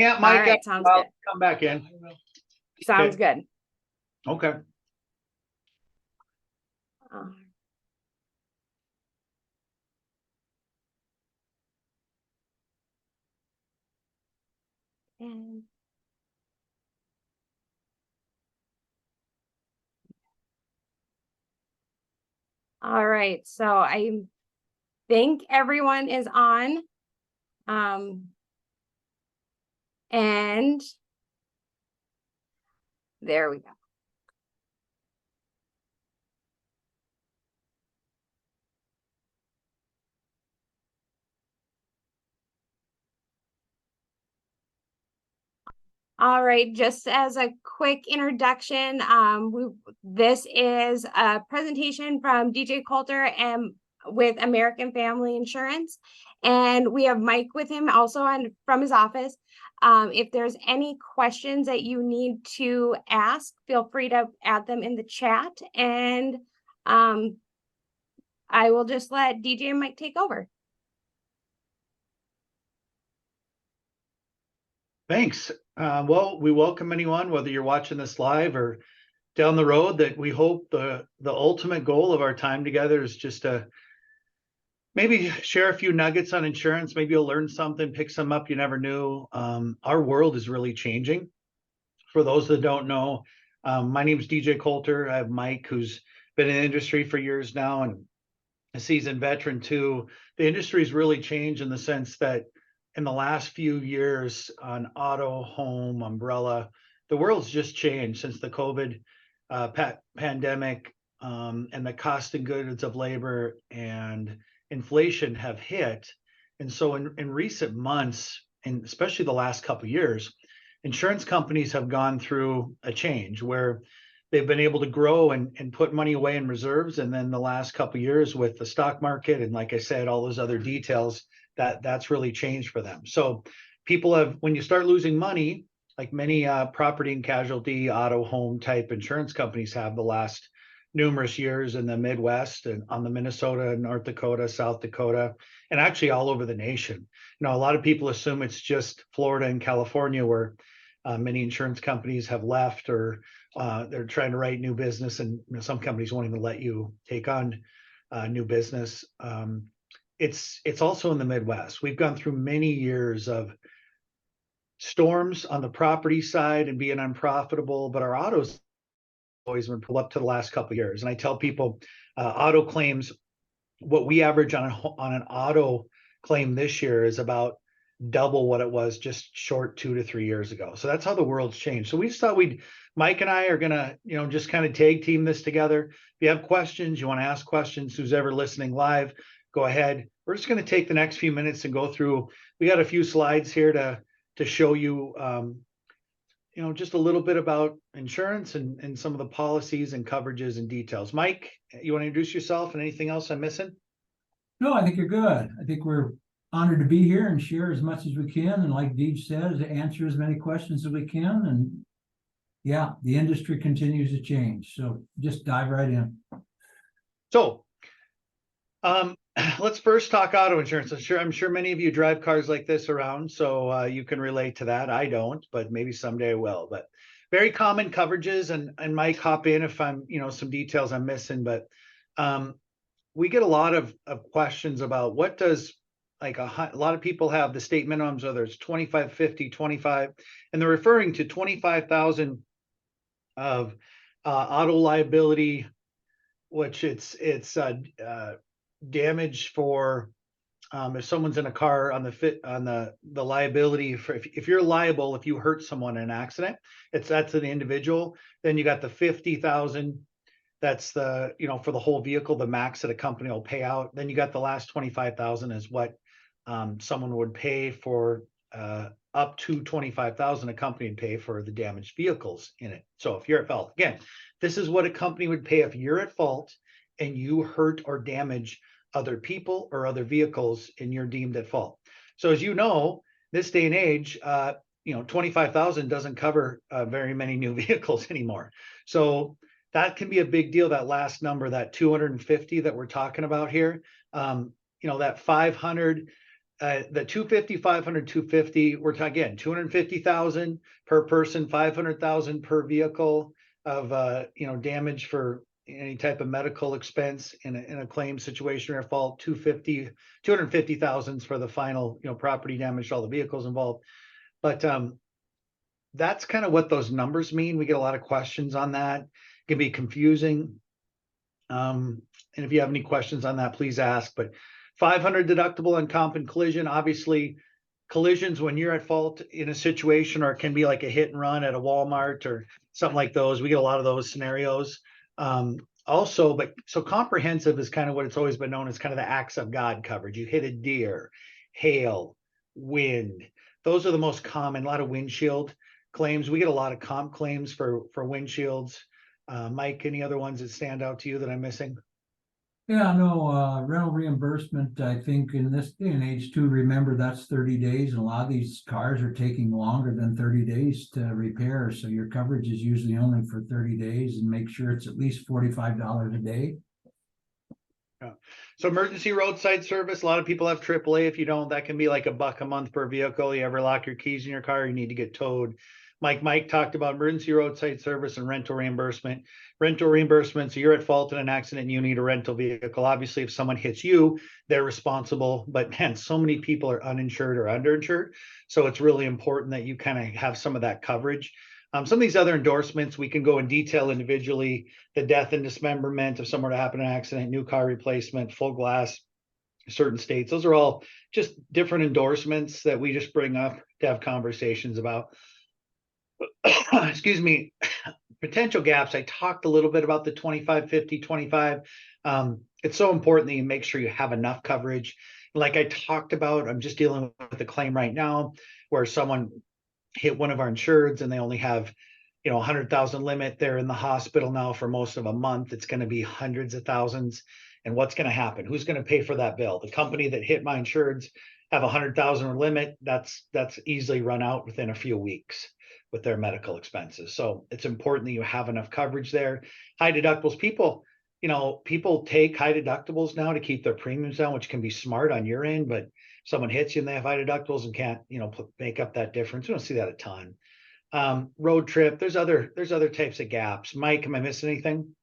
Yeah, All Mike, right, sounds I'll good. come back in. Sounds Okay. good. Okay. And all right, so I think everyone is on. And there we go. All right, just as a quick introduction, this is a presentation from DJ Colter and with American Family Insurance. And we have Mike with him also from his office. If there's any questions that you need to ask, feel free to add them in the chat. And I will just let DJ and Mike take over. Thanks. Well, we welcome anyone, whether you're watching this live or down the road, that we hope the ultimate goal of our time together is just to maybe share a few nuggets on insurance. Maybe you'll learn something, pick some up you never knew. Our world is really changing. For those that don't know, my name is DJ Colter. I have Mike, who's been in the industry for years now and a seasoned veteran too. The industry's really changed in the sense that in the last few years on auto, home, umbrella, the world's just changed since the COVID pandemic, and the cost of goods of labor and inflation have hit. And so in recent months, and especially the last couple of years, insurance companies have gone through a change where they've been able to grow and put money away in reserves. And then the last couple of years with the stock market and, like I said, all those other details, that's really changed for them. So people have, when you start losing money, like many property and casualty, auto, home type insurance companies have the last numerous years in the Midwest and on the Minnesota, North Dakota, South Dakota, and actually all over the nation. You know, a lot of people assume it's just Florida and California where many insurance companies have left, or they're trying to write new business, and some companies won't even let you take on new business. It's also in the Midwest. We've gone through many years of storms on the property side and being unprofitable, but our autos always been pulled up to the last couple of years. And I tell people, auto claims, what we average on an auto claim this year is about double what it was just short 2 to 3 years ago. So that's how the world's changed. So we just thought Mike and I are gonna, just kind of tag team this together. If you have questions, you want to ask questions, who's ever listening live, go ahead. We're just going to take the next few minutes and go through. We got a few slides here to show you, just a little bit about insurance and some of the policies and coverages and details. Mike, you want to introduce yourself and anything else I'm missing? No, I think you're good. I think we're honored to be here and share as much as we can. And like Deej says, answer as many questions as we can. And yeah, the industry continues to change. So just dive right in. So let's first talk auto insurance. I'm sure many of you drive cars like this around, so you can relate to that. I don't, but maybe someday I will. But very common coverages, and Mike, hop in if I'm, some details I'm missing. But we get a lot of questions about what does, like a lot of people have the state minimums, whether it's 25, 50, 25, and they're referring to 25,000 of auto liability, which it's damage for if someone's in a car on the liability for if you're liable if you hurt someone in an accident, that's an individual. Then you got the 50,000. That's the, for the whole vehicle, the max that a company will pay out. Then you got the last 25,000 is what someone would pay for, up to 25,000 a company would pay for the damaged vehicles in it. So if you're at fault, again, this is what a company would pay if you're at fault and you hurt or damage other people or other vehicles and you're deemed at fault. So as you know, this day and age, 25,000 doesn't cover very many new vehicles anymore. So that can be a big deal. That last number, that 250 that we're talking about here, that 500, the 250, 500, 250, we're talking again, 250,000 per person, 500,000 per vehicle of, damage for any type of medical expense in a claim situation or fault. 250,000 for the final, property damage to all the vehicles involved. But that's kind of what those numbers mean. We get a lot of questions on that. It can be confusing. And if you have any questions on that, please ask. But 500 deductible on comp and collision. Obviously, collisions when you're at fault in a situation, or it can be like a hit and run at a Walmart or something like those. We get a lot of those scenarios. Also, but so comprehensive is kind of what it's always been known as, kind of the acts of God coverage. You hit a deer, hail, wind. Those are the most common. A lot of windshield claims. We get a lot of comp claims for windshields. Mike, any other ones that stand out to you that I'm missing? Yeah, no, rental reimbursement, I think in this day and age too, remember that's 30 days. And a lot of these cars are taking longer than 30 days to repair. So your coverage is usually only for 30 days, and make sure it's at least $45 a day. Yeah. So emergency roadside service, a lot of people have AAA. If you don't, that can be like $1 a month per vehicle. You ever lock your keys in your car, you need to get towed. Mike talked about emergency roadside service and rental reimbursement. Rental reimbursement, so you're at fault in an accident and you need a rental vehicle. Obviously, if someone hits you, they're responsible. But man, so many people are uninsured or underinsured. So it's really important that you kind of have some of that coverage. Some of these other endorsements, we can go in detail individually. The death and dismemberment if someone were to happen in an accident, new car replacement, full glass, certain states. Those are all just different endorsements that we just bring up to have conversations about. Excuse me, potential gaps. I talked a little bit about the 25, 50, 25. It's so important that you make sure you have enough coverage. Like I talked about, I'm just dealing with a claim right now where someone hit one of our insureds and they only have, 100,000 limit. They're in the hospital now for most of a month. It's going to be hundreds of thousands. And what's going to happen? Who's going to pay for that bill? The company that hit my insureds have 100,000 limit. That's easily run out within a few weeks with their medical expenses. So it's important that you have enough coverage there. High deductibles, people take high deductibles now to keep their premiums down, which can be smart on your end, but someone hits you and they have high deductibles and can't, make up that difference. We don't see that a ton. Road trip, there's other types of gaps. Mike, am I missing anything?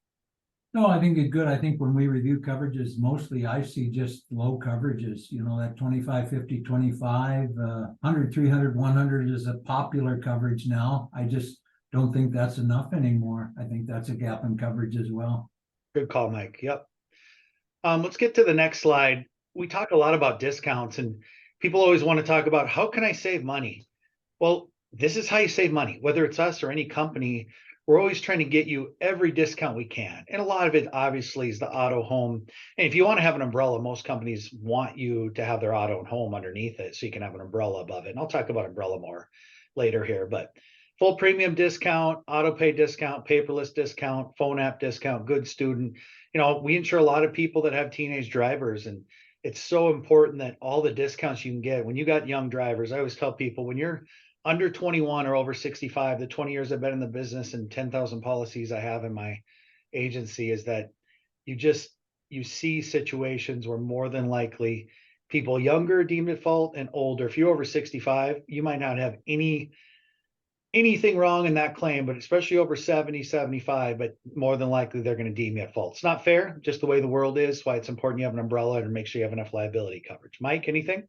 No, I think it's good. I think when we review coverages, mostly I see just low coverages, that 25, 50, 25, 100, 300, 100 is a popular coverage now. I just don't think that's enough anymore. I think that's a gap in coverage as well. Good call, Mike. Yep. Let's get to the next slide. We talk a lot about discounts, and people always want to talk about how can I save money? Well, this is how you save money, whether it's us or any company. We're always trying to get you every discount we can. And a lot of it obviously is the auto, home. And if you want to have an umbrella, most companies want you to have their auto and home underneath it so you can have an umbrella above it. And I'll talk about umbrella more later here, but full premium discount, auto pay discount, paperless discount, phone app discount, good student. We insure a lot of people that have teenage drivers, and it's so important that all the discounts you can get when you got young drivers. I always tell people when you're under 21 or over 65, the 20 years I've been in the business and 10,000 policies I have in my agency, is that you see situations where more than likely people younger deemed at fault and older. If you're over 65, you might not have anything wrong in that claim, but especially over 70, 75, but more than likely they're going to deem you at fault. It's not fair, just the way the world is. Why it's important you have an umbrella and make sure you have enough liability coverage. Mike, anything?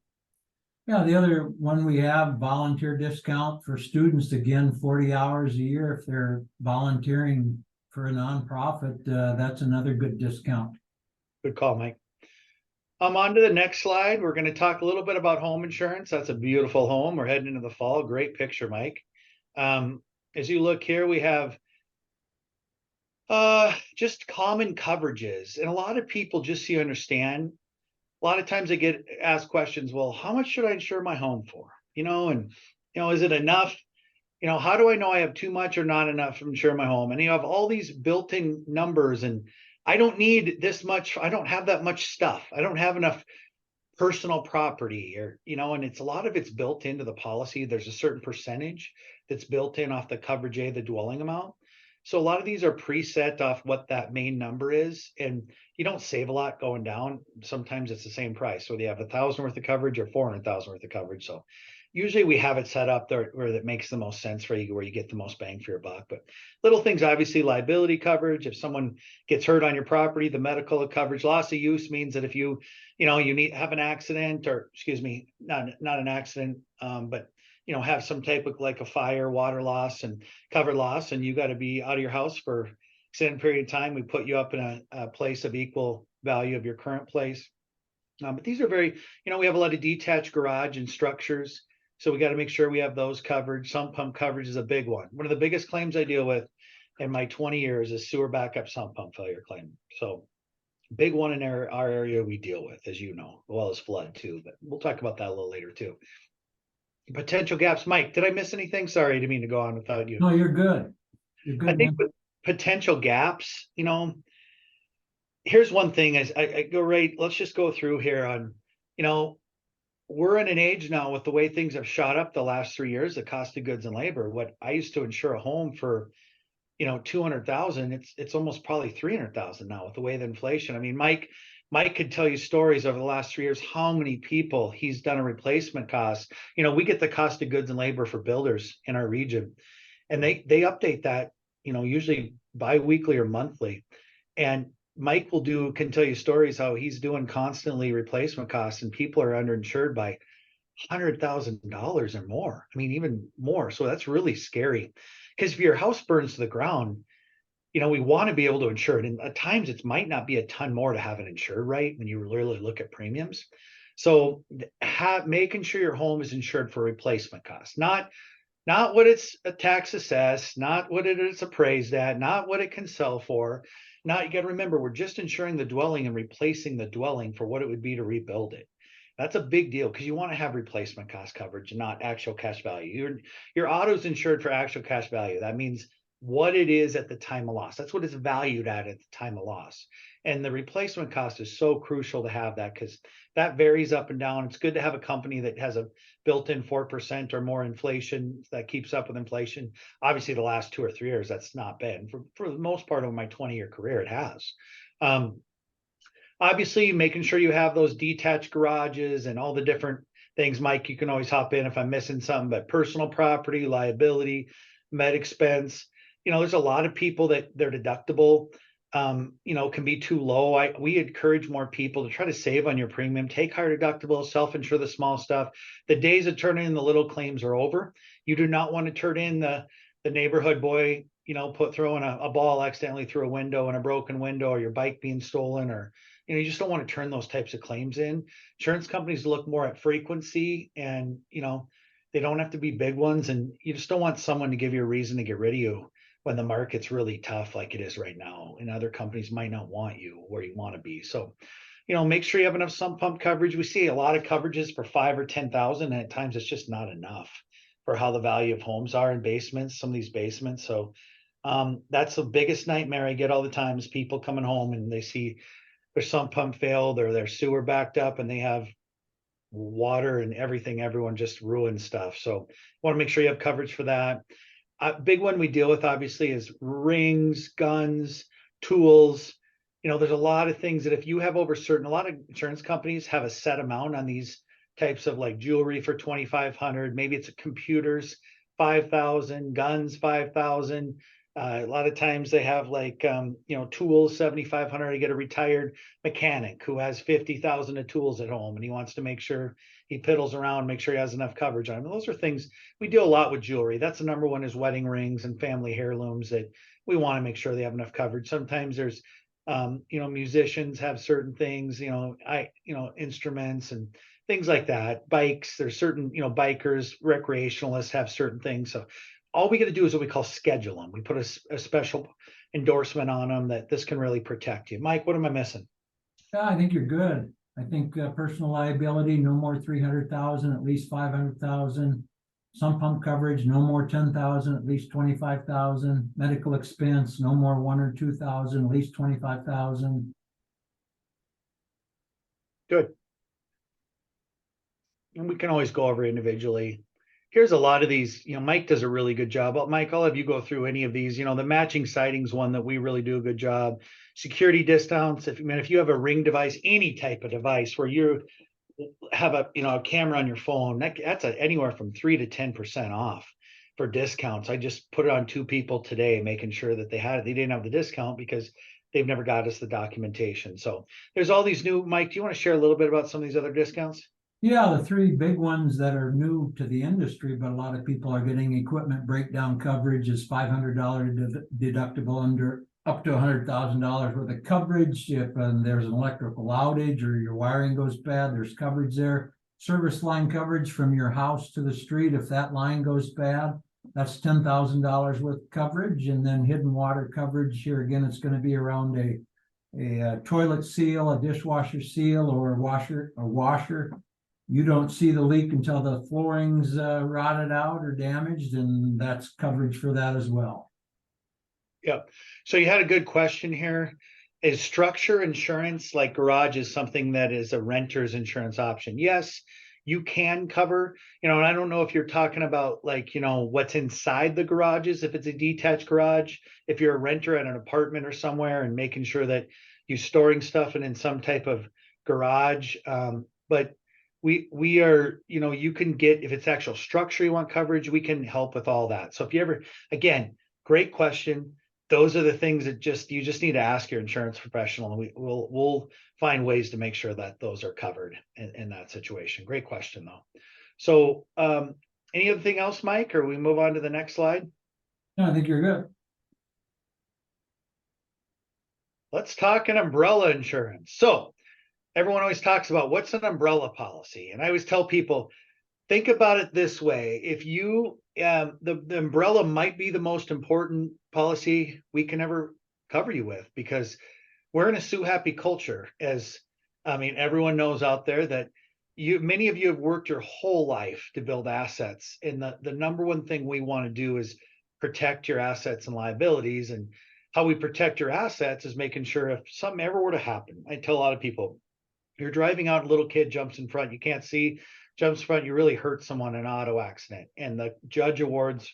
Yeah, the other one we have, volunteer discount for students, again, 40 hours a year. If they're volunteering for a nonprofit, that's another good discount. Good call, Mike. On to the next slide. We're going to talk a little bit about home insurance. That's a beautiful home. We're heading into the fall. Great picture, Mike. As you look here, we have just common coverages. And a lot of people, just so you understand, a lot of times they get asked questions, well, how much should I insure my home for? Is it enough? How do I know I have too much or not enough to insure my home? And you have all these built-in numbers, and I don't need this much. I don't have that much stuff. I don't have enough personal property, or, and it's a lot of it's built into the policy. There's a certain percentage that's built in off the coverage A, the dwelling amount. So a lot of these are preset off what that main number is, and you don't save a lot going down. Sometimes it's the same price. So they have 1,000 worth of coverage or 400,000 worth of coverage. So usually we have it set up there where that makes the most sense for you, where you get the most bang for your buck. But little things, obviously liability coverage. If someone gets hurt on your property, the medical coverage. Loss of use means that if you have an accident, or excuse me, not an accident, but have some type of like a fire, water loss, and covered loss, and you got to be out of your house for extended period of time, we put you up in a place of equal value of your current place. But these are very, we have a lot of detached garage and structures, so we got to make sure we have those covered. Sump pump coverage is a big one. One of the biggest claims I deal with in my 20 years is sewer backup sump pump failure claim. So big one in our area we deal with, as you know, as well as flood too, but we'll talk about that a little later too. Potential gaps. Mike, did I miss anything? Sorry, I didn't mean to go on without you. No, you're good. You're I good, think man. with potential gaps, here's one thing is I go right, let's just go through here on, we're in an age now with the way things have shot up the last 3 years, the cost of goods and labor. What I used to insure a home for, 200,000, it's almost probably 300,000 now with the way the inflation. I mean, Mike could tell you stories over the last 3 years, how many people he's done a replacement cost. We get the cost of goods and labor for builders in our region, and they update that, usually bi-weekly or monthly. And Mike can tell you stories how he's doing constantly replacement costs, and people are underinsured by $100,000 or more. I mean, even more. So that's really scary, because if your house burns to the ground, we want to be able to insure it. And at times it might not be a ton more to have it insured, right? When you really look at premiums. So making sure your home is insured for replacement costs, not what it's a tax assessed, not what it is appraised at, not what it can sell for. Not, you got to remember, we're just insuring the dwelling and replacing the dwelling for what it would be to rebuild it. That's a big deal, because you want to have replacement cost coverage and not actual cash value. Your auto's insured for actual cash value. That means what it is at the time of loss. That's what it's valued at the time of loss. And the replacement cost is so crucial to have that, because that varies up and down. It's good to have a company that has a built-in 4% or more inflation that keeps up with inflation. Obviously, the last 2 or 3 years, that's not been. For the most part of my 20-year career, it has. Obviously, making sure you have those detached garages and all the different things. Mike, you can always hop in if I'm missing something, but personal property, liability, med expense. There's a lot of people that their deductible, can be too low. We encourage more people to try to save on your premium, take higher deductible, self-insure the small stuff. The days of turning in the little claims are over. You do not want to turn in the neighborhood boy, throwing a ball accidentally through a window and a broken window, or your bike being stolen, or you just don't want to turn those types of claims in. Insurance companies look more at frequency, and they don't have to be big ones, and you just don't want someone to give you a reason to get rid of you when the market's really tough like it is right now, and other companies might not want you where you want to be. So make sure you have enough sump pump coverage. We see a lot of coverages for 5 or 10,000, and at times it's just not enough for how the value of homes are in basements, some of these basements. So that's the biggest nightmare I get all the time, is people coming home and they see their sump pump failed or their sewer backed up, and they have water and everything. Everyone just ruined stuff. So want to make sure you have coverage for that. Big one we deal with obviously is rings, guns, tools. There's a lot of things that if you have over a lot of insurance companies have a set amount on these types of like jewelry for 2,500. Maybe it's computers, 5,000, guns, 5,000. A lot of times they have like, tools, 7,500. You get a retired mechanic who has 50,000 of tools at home, and he wants to make sure he piddles around, make sure he has enough coverage on them. Those are things we do a lot with jewelry. That's the number one, is wedding rings and family heirlooms, that we want to make sure they have enough coverage. Sometimes there's, musicians have certain things, instruments and things like that. Bikes, there's certain, bikers, recreationalists have certain things. So all we got to do is what we call schedule them. We put a special endorsement on them that this can really protect you. Mike, what am I missing? Yeah, I think you're good. I think personal liability, no more 300,000, at least 500,000. Sump pump coverage, no more 10,000, at least 25,000. Medical expense, no more 1,000 or 2,000, at least 25,000. Good. And we can always go over individually. here's a lot of these, Mike does a really good job. Mike, I'll have you go through any of these. The matching sightings one that we really do a good job. Security discounts. If you have a Ring device, any type of device where you have a camera on your phone, that's anywhere from 3 to 10% off for discounts. I just put it on 2 people today, making sure that they didn't have the discount because they've never got us the documentation. So there's all these new. Mike, do you want to share a little bit about some of these other discounts? Yeah, the 3 big ones that are new to the industry, but a lot of people are getting equipment breakdown coverage is $500 deductible under up to $100,000 worth of coverage. If there's an electrical outage or your wiring goes bad, there's coverage there. Service line coverage from your house to the street, if that line goes bad, that's $10,000 worth of coverage. And then hidden water coverage here again, it's going to be around a toilet seal, a dishwasher seal, or a washer. You don't see the leak until the flooring's rotted out or damaged, and that's coverage for that as well. Yep. So you had a good question here. Is structure insurance like garage is something that is a renter's insurance option? Yes, you can cover, and I don't know if you're talking about what's inside the garages, if it's a detached garage, if you're a renter at an apartment or somewhere and making sure that you're storing stuff in some type of garage. But we are, you can get, if it's actual structure you want coverage, we can help with all that. So if you ever, again, great question. Those are the things that you just need to ask your insurance professional, and we'll find ways to make sure that those are covered in that situation. Great question though. So anything else, Mike, or we move on to the next slide? No, I think you're good. Let's talk an umbrella insurance. So everyone always talks about what's an umbrella policy. And I always tell people, think about it this way. If you, the umbrella might be the most important policy we can ever cover you with, because we're in a sue happy culture. Everyone knows out there that many of you have worked your whole life to build assets. And the number one thing we want to do is protect your assets and liabilities. And how we protect your assets is making sure if something ever were to happen, I tell a lot of people, you're driving out, a little kid jumps in front, you can't see, jumps in front, you really hurt someone in an auto accident, and the judge awards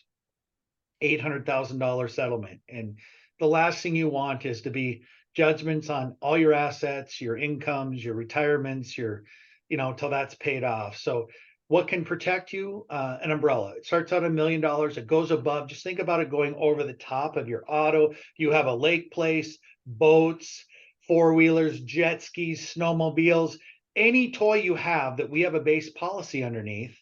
$800,000 settlement. And the last thing you want is to be judgments on all your assets, your incomes, your retirements, till that's paid off. So what can protect you? An umbrella. It starts out $1 million. It goes above. Just think about it going over the top of your auto. You have a lake place, boats, 4-wheelers, jet skis, snowmobiles, any toy you have that we have a base policy underneath,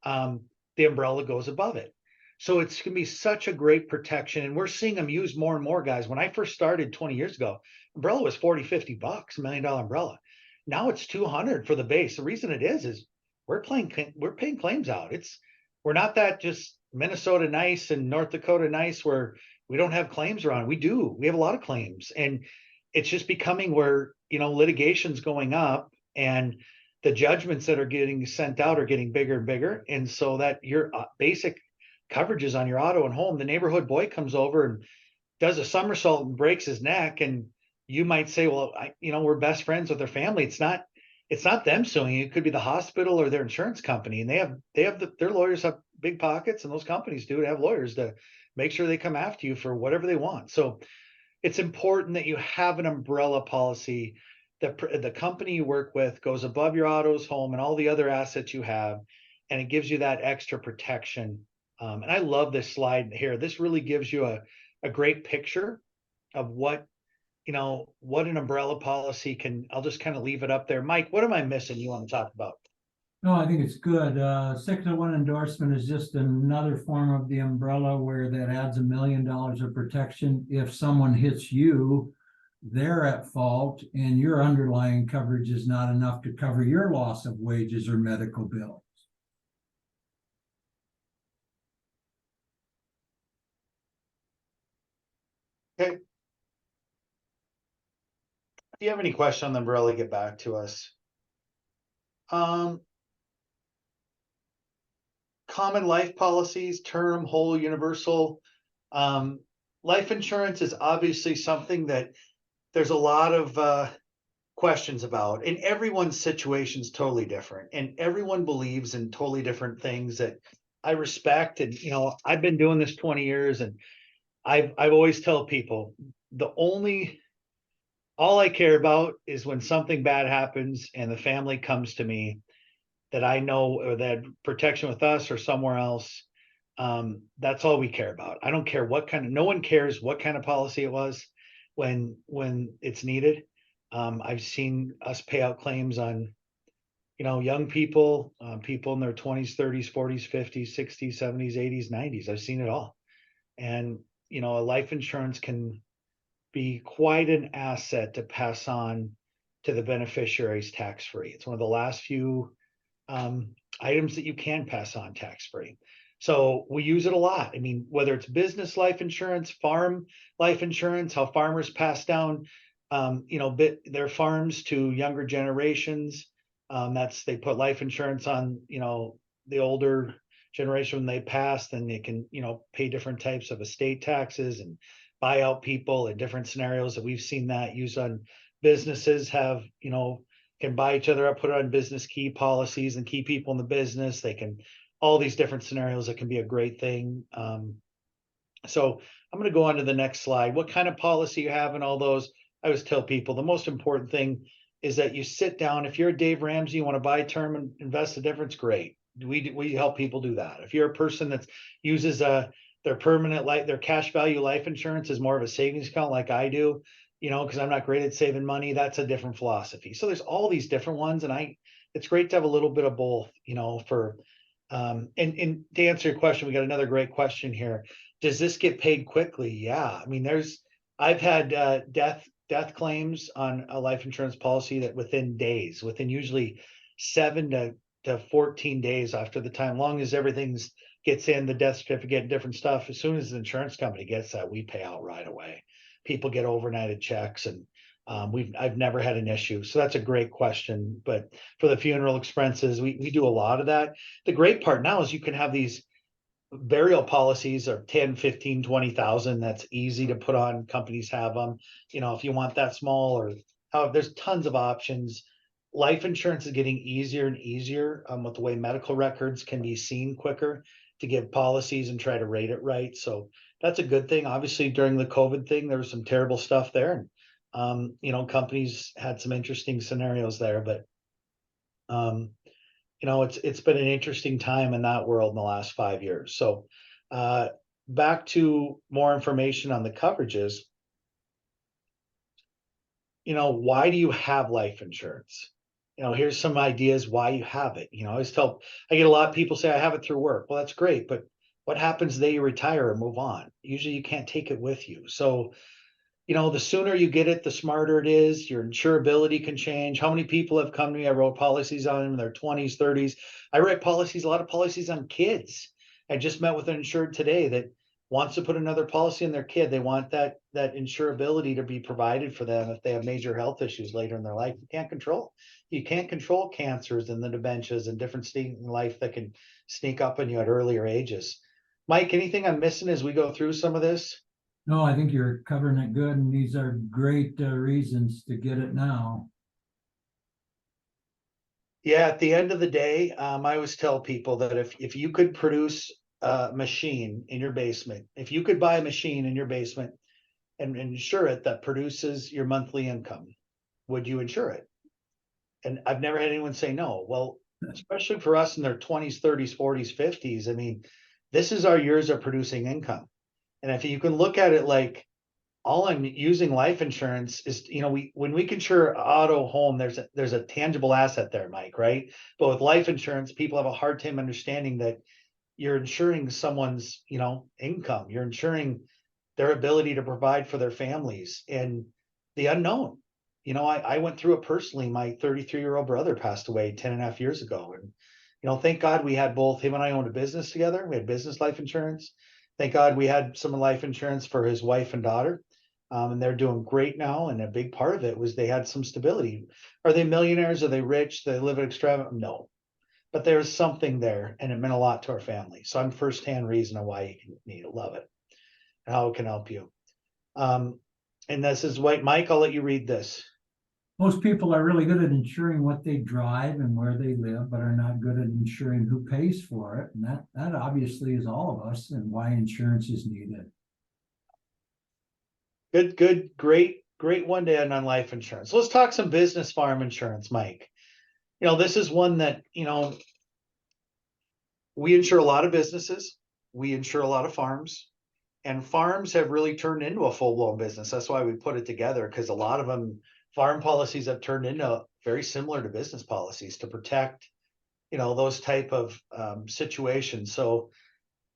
the umbrella goes above it. So it's going to be such a great protection. And we're seeing them used more and more, guys. When I first started 20 years ago, umbrella was 40, 50 bucks, $1 million umbrella. Now it's 200 for the base. The reason it is we're paying claims out. We're not that just Minnesota nice and North Dakota nice where we don't have claims around. We do. We have a lot of claims, and it's just becoming where, litigation's going up and the judgments that are getting sent out are getting bigger and bigger. And so that your basic coverages on your auto and home, the neighborhood boy comes over and does a somersault and breaks his neck. And you might say, well, we're best friends with their family. It's not them suing. It could be the hospital or their insurance company. And their lawyers have big pockets, and those companies do have lawyers to make sure they come after you for whatever they want. So it's important that you have an umbrella policy that the company you work with goes above your autos, home, and all the other assets you have, and it gives you that extra protection. And I love this slide here. This really gives you a great picture of what an umbrella policy can. I'll just kind of leave it up there. Mike, what am I missing you want to talk about? No, I think it's good. 601 endorsement is just another form of the umbrella where that adds $1 million of protection. If someone hits you, they're at fault, and your underlying coverage is not enough to cover your loss of wages or medical bills. Okay. If you have any question on the umbrella, get back to us. Common life policies, term, whole, universal. Life insurance is obviously something that there's a lot of questions about, and everyone's situation is totally different, and everyone believes in totally different things that I respect, and I've been doing this 20 years, and I've always tell people all I care about is when something bad happens and the family comes to me that I know, or that protection with us or somewhere else. That's all we care about. I don't care no one cares what kind of policy it was when it's needed. I've seen us pay out claims on, young people, people in their 20s, 30s, 40s, 50s, 60s, 70s, 80s, 90s. I've seen it all. And, a life insurance can be quite an asset to pass on to the beneficiaries tax free. It's one of the last few items that you can pass on tax free. So we use it a lot. I mean, whether it's business life insurance, farm life insurance, how farmers pass down, their farms to younger generations. They put life insurance on, the older generation when they pass, then they can, pay different types of estate taxes and buy out people in different scenarios that we've seen that used on businesses can buy each other up, put it on business key policies and keep people in the business. They can, all these different scenarios that can be a great thing. So I'm going to go on to the next slide. What kind of policy you have and all those, I always tell people the most important thing is that you sit down. If you're a Dave Ramsey, you want to buy term and invest the difference, great. We help people do that. If you're a person that uses their permanent their cash value life insurance is more of a savings account like I do, because I'm not great at saving money, that's a different philosophy. So there's all these different ones, and it's great to have a little bit of both, for and to answer your question, we got another great question here. Does this get paid quickly? Yeah. I mean, I've had death claims on a life insurance policy that within usually 7 to 14 days after the time, long as everything's gets in, the death certificate and different stuff, as soon as the insurance company gets that, we pay out right away. People get overnighted checks, and I've never had an issue. So that's a great question. But for the funeral expenses, we do a lot of that. The great part now is you can have these burial policies of 10, 15, 20,000. That's easy to put on. Companies have them, if you want that small, or there's tons of options. Life insurance is getting easier and easier with the way medical records can be seen quicker to give policies and try to rate it right. So that's a good thing. Obviously, during the COVID thing, there was some terrible stuff there. And, companies had some interesting scenarios there, but, it's been an interesting time in that world in the last 5 years. So back to more information on the coverages. Why do you have life insurance? Here's some ideas why you have it. I get a lot of people say I have it through work. Well, that's great, but what happens the day you retire or move on? Usually you can't take it with you. So, the sooner you get it, the smarter it is. Your insurability can change. How many people have come to me? I wrote policies on them in their 20s, 30s. I write a lot of policies on kids. I just met with an insured today that wants to put another policy on their kid. They want that insurability to be provided for them if they have major health issues later in their life. You can't control cancers and the dementias and different things in life that can sneak up on you at earlier ages. Mike, anything I'm missing as we go through some of this? No, I think you're covering it good, and these are great reasons to get it now. Yeah, at the end of the day, I always tell people that if you could produce a machine in your basement, if you could buy a machine in your basement and insure it that produces your monthly income, would you insure it? And I've never had anyone say no. Well, especially for us in their 20s, 30s, 40s, 50s, I mean, this is our years of producing income. And if you can look at it like, all I'm using life insurance is, when we can insure auto, home, there's a tangible asset there, Mike, right? But with life insurance, people have a hard time understanding that you're insuring someone's, income. You're insuring their ability to provide for their families and the unknown. I went through it personally. My 33-year-old brother passed away 10 and a half years ago. And, thank God we had both. Him and I owned a business together. We had business life insurance. Thank God we had some life insurance for his wife and daughter. And they're doing great now. And a big part of it was they had some stability. Are they millionaires? Are they rich? Do they live at extravagant? No. But there's something there, and it meant a lot to our family. So I'm firsthand reason of why you need to love it and how it can help you. And this is what, Mike, I'll let you read this. Most people are really good at insuring what they drive and where they live, but are not good at insuring who pays for it. And that obviously is all of us and why insurance is needed. Good, great one to end on life insurance. Let's talk some business farm insurance, Mike. This is one that, we insure a lot of businesses, we insure a lot of farms, and farms have really turned into a full-blown business. That's why we put it together, because a lot of them, farm policies have turned into very similar to business policies to protect, those type of situations. So,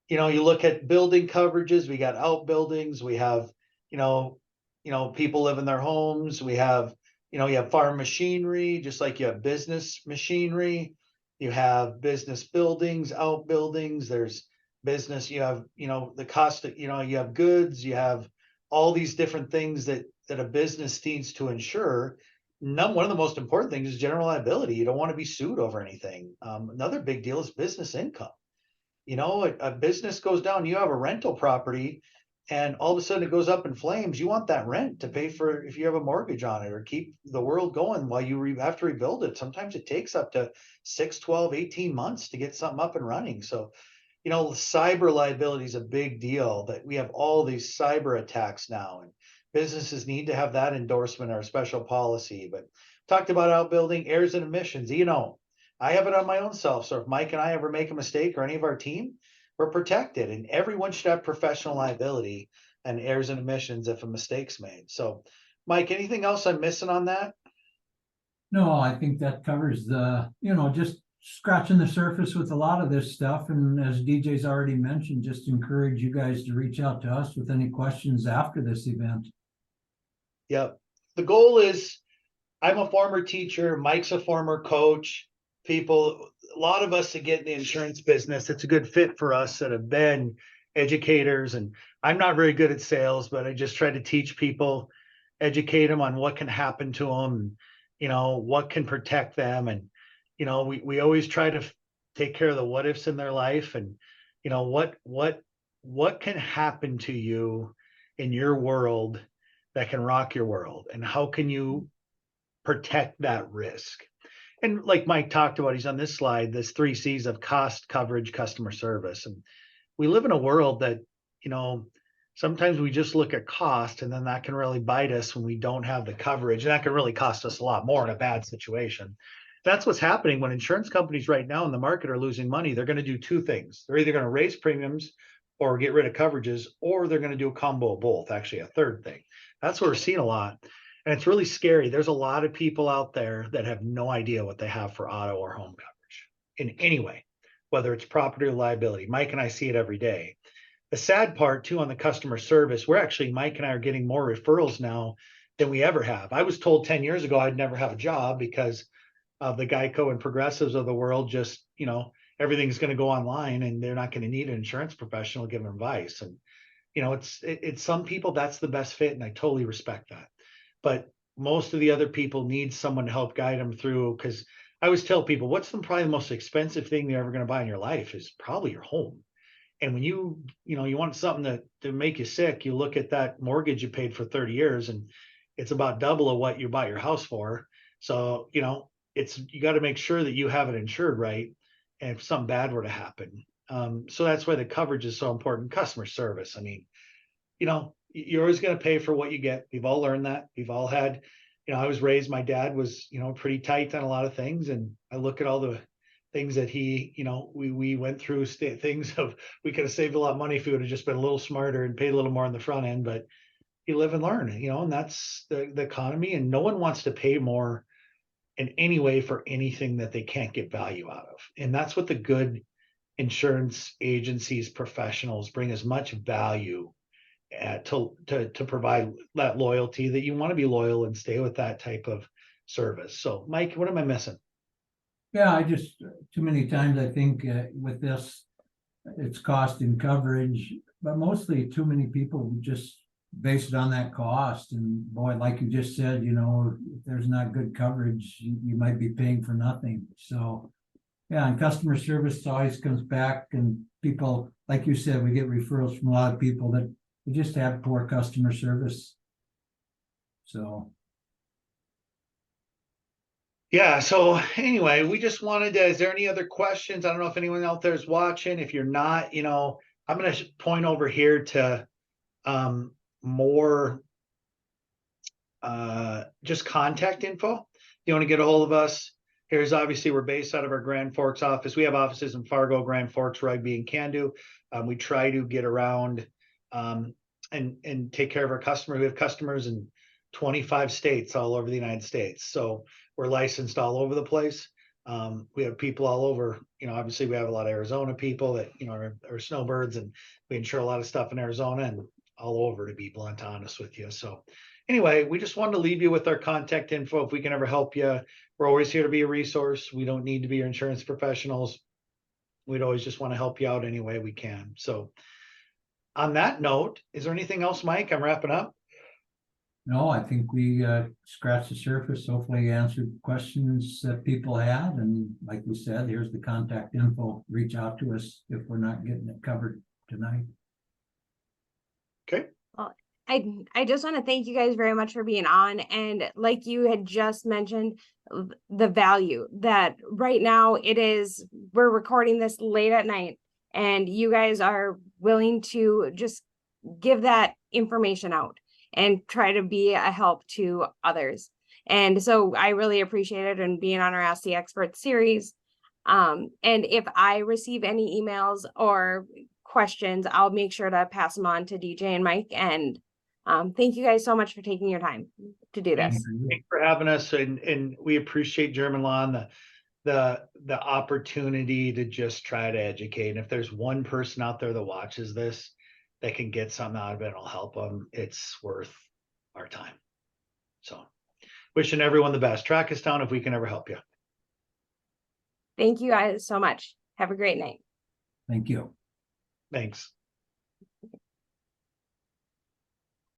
you look at building coverages, we got outbuildings, we have, people live in their homes, we have, you have farm machinery, just like you have business machinery, you have business buildings, outbuildings, there's business, you have, the cost of, you have goods, you have all these different things that a business needs to insure. One of the most important things is general liability. You don't want to be sued over anything. Another big deal is business income. A business goes down, you have a rental property, and all of a sudden it goes up in flames. You want that rent to pay for if you have a mortgage on it, or keep the world going while you have to rebuild it. Sometimes it takes up to 6, 12, 18 months to get something up and running. So, cyber liability is a big deal, that we have all these cyber attacks now, and businesses need to have that endorsement or special policy. But talked about outbuilding, errors and emissions. I have it on my own self. So if Mike and I ever make a mistake, or any of our team, we're protected, and everyone should have professional liability and errors and omissions if a mistake's made. So, Mike, anything else I'm missing on that? No, I think that covers just scratching the surface with a lot of this stuff. And as DJ's already mentioned, just encourage you guys to reach out to us with any questions after this event. Yep. The goal is, I'm a former teacher, Mike's a former coach. A lot of us that get in the insurance business, it's a good fit for us that have been educators. And I'm not very good at sales, but I just try to teach people, educate them on what can happen to them, what can protect them. And, we always try to take care of the what ifs in their life, and, what can happen to you in your world that can rock your world, and how can you protect that risk? And like Mike talked about, he's on this slide, this 3 C's of cost, coverage, customer service. And we live in a world that, sometimes we just look at cost, and then that can really bite us when we don't have the coverage. And that can really cost us a lot more in a bad situation. That's what's happening when insurance companies right now in the market are losing money. They're going to do 2 things. They're either going to raise premiums or get rid of coverages, or they're going to do a combo of both, actually a third thing. That's what we're seeing a lot. And it's really scary. There's a lot of people out there that have no idea what they have for auto or home coverage in any way, whether it's property or liability. Mike and I see it every day. The sad part too, on the customer service, Mike and I are getting more referrals now than we ever have. I was told 10 years ago I'd never have a job because of the Geico and Progressives of the world. Just, everything's going to go online, and they're not going to need an insurance professional to give them advice. And, it's some people, that's the best fit, and I totally respect that. But most of the other people need someone to help guide them through, because I always tell people, probably the most expensive thing you're ever going to buy in your life is probably your home. And when you want something to make you sick, you look at that mortgage you paid for 30 years, and it's about double of what you bought your house for. So, you got to make sure that you have it insured right, and if something bad were to happen. So that's why the coverage is so important. Customer service. I mean, you're always going to pay for what you get. We've all learned that. We've all had, I was raised, my dad was, pretty tight on a lot of things. And I look at all the things that he, we went through, things of, we could have saved a lot of money if we would have just been a little smarter and paid a little more on the front end. But you live and learn, and that's the economy. And no one wants to pay more in any way for anything that they can't get value out of. And that's what the good insurance agencies, professionals bring as much value to provide that loyalty, that you want to be loyal and stay with that type of service. So, Mike, what am I missing? Yeah, I just, too many times I think with this, it's cost and coverage, but mostly too many people just base it on that cost. And boy, like you just said, if there's not good coverage, you might be paying for nothing. So yeah, and customer service always comes back, and people, like you said, we get referrals from a lot of people that we just have poor customer service. So Yeah, so anyway, we just wanted to, is there any other questions? I don't know if anyone out there is watching. If you're not, I'm gonna point over here to more just contact info. If you want to get a hold of us, here's obviously we're based out of our Grand Forks office. We have offices in Fargo, Grand Forks, Rugby, and Candu. We try to get around and take care of our customers. We have customers in 25 states all over the United States. So we're licensed all over the place. We have people all over, obviously we have a lot of Arizona people that, are snowbirds, and we insure a lot of stuff in Arizona and all over, to be blunt honest with you. So anyway, we just wanted to leave you with our contact info. If we can ever help you, we're always here to be a resource. We don't need to be your insurance professionals. We'd always just want to help you out any way we can. So on that note, is there anything else, Mike? I'm wrapping up. No, I think we scratched the surface, hopefully answered questions that people had. And like we said, here's the contact info. Reach out to us if we're not getting it covered tonight. Okay. I just want to thank you guys very much for being on. And like you had just mentioned, the value that right now we're recording this late at night, and you guys are willing to just give that information out and try to be a help to others. And so I really appreciate it, and being on our Ask the Expert series. And if I receive any emails or questions, I'll make sure to pass them on to DJ and Mike. And thank you guys so much for taking your time to do this. Thanks for having us, and we appreciate German Law and the opportunity to just try to educate. And if there's one person out there that watches this that can get something out of it, it'll help them. It's worth our time. So wishing everyone the best. Track us down if we can ever help you. Thank you guys so much. Have a great night. Thank you. Thanks.